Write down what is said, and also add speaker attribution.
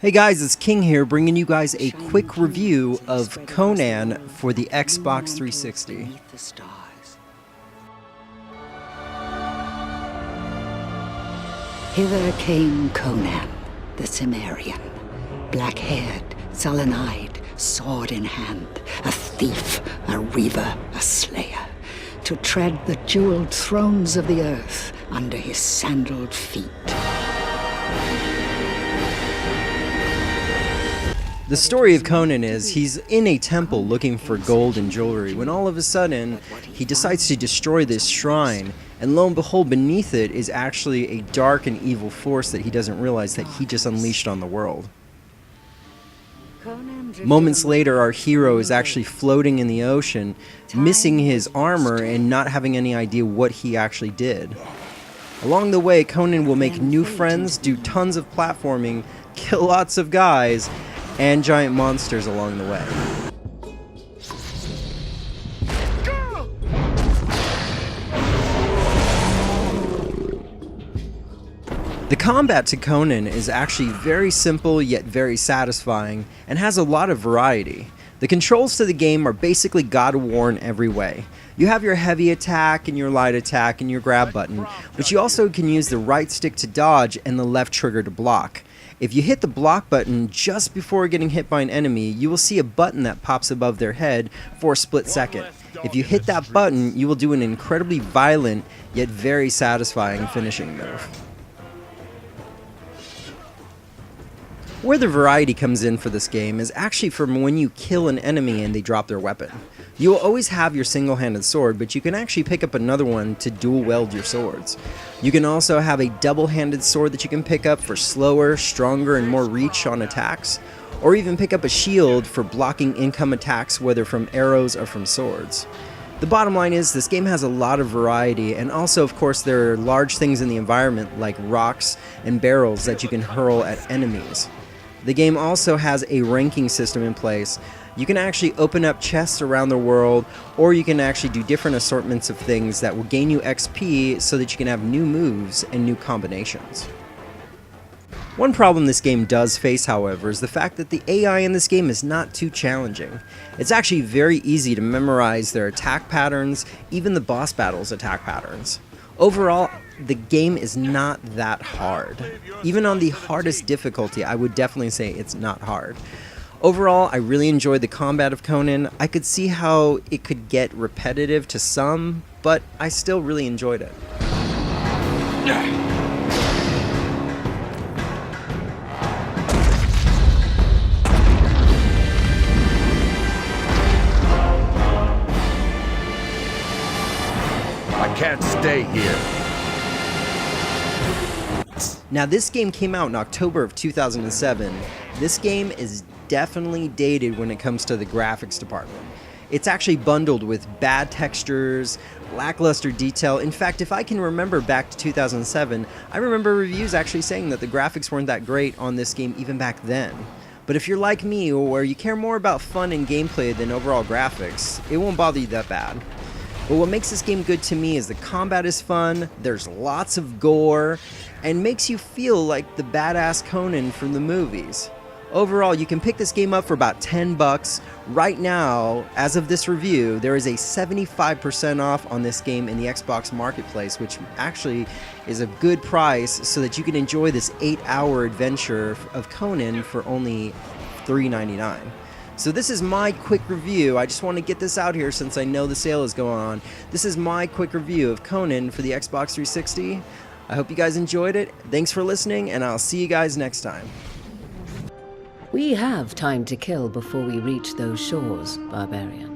Speaker 1: Hey guys, it's King here, bringing you guys a quick review of Conan for the Xbox 360.
Speaker 2: Hither came Conan, the Cimmerian, black-haired, sullen-eyed, sword in hand, a thief, a reaver, a slayer, to tread the jeweled thrones of the earth under his sandaled feet.
Speaker 1: The story of Conan is he's in a temple looking for gold and jewelry when all of a sudden he decides to destroy this shrine, and lo and behold, beneath it is actually a dark and evil force that he doesn't realize that he just unleashed on the world. Moments later, our hero is actually floating in the ocean, missing his armor and not having any idea what he actually did. Along the way, Conan will make new friends, do tons of platforming, kill lots of guys, and giant monsters along the way. The combat to Conan is actually very simple yet very satisfying and has a lot of variety. The controls to the game are basically God of War in every way. You have your heavy attack and your light attack and your grab button, but you also can use the right stick to dodge and the left trigger to block. If you hit the block button just before getting hit by an enemy, you will see a button that pops above their head for a split second. If you hit that button, you will do an incredibly violent yet very satisfying finishing move. Where the variety comes in for this game is actually from when you kill an enemy and they drop their weapon. You will always have your single-handed sword, but you can actually pick up another one to dual wield your swords. You can also have a double-handed sword that you can pick up for slower, stronger, and more reach on attacks, or even pick up a shield for blocking income attacks, whether from arrows or from swords. The bottom line is this game has a lot of variety, and also of course there are large things in the environment like rocks and barrels that you can hurl at enemies. The game also has a ranking system in place. You can actually open up chests around the world, or you can actually do different assortments of things that will gain you XP so that you can have new moves and new combinations. One problem this game does face, however, is the fact that the AI in this game is not too challenging. It's actually very easy to memorize their attack patterns, even the boss battles' attack patterns. Overall, the game is not that hard. Even on the hardest difficulty, I would definitely say it's not hard. Overall, I really enjoyed the combat of Conan. I could see how it could get repetitive to some, but I still really enjoyed it.
Speaker 3: I can't stay here.
Speaker 1: Now, this game came out in October of 2007. This game is definitely dated when it comes to the graphics department. It's actually bundled with bad textures, lackluster detail. In fact, if I can remember back to 2007, I remember reviews actually saying that the graphics weren't that great on this game even back then. But if you're like me, or you care more about fun and gameplay than overall graphics, it won't bother you that bad. But what makes this game good to me is the combat is fun, there's lots of gore, and makes you feel like the badass Conan from the movies. Overall, you can pick this game up for about $10. Right now, as of this review, there is a 75% off on this game in the Xbox Marketplace, which actually is a good price so that you can enjoy this 8-hour adventure of Conan for only $3.99. So this is my quick review. I just want to get this out here since I know the sale is going on. This is my quick review of Conan for the Xbox 360. I hope you guys enjoyed it. Thanks for listening, and I'll see you guys next time.
Speaker 4: We have time to kill before we reach those shores, barbarian.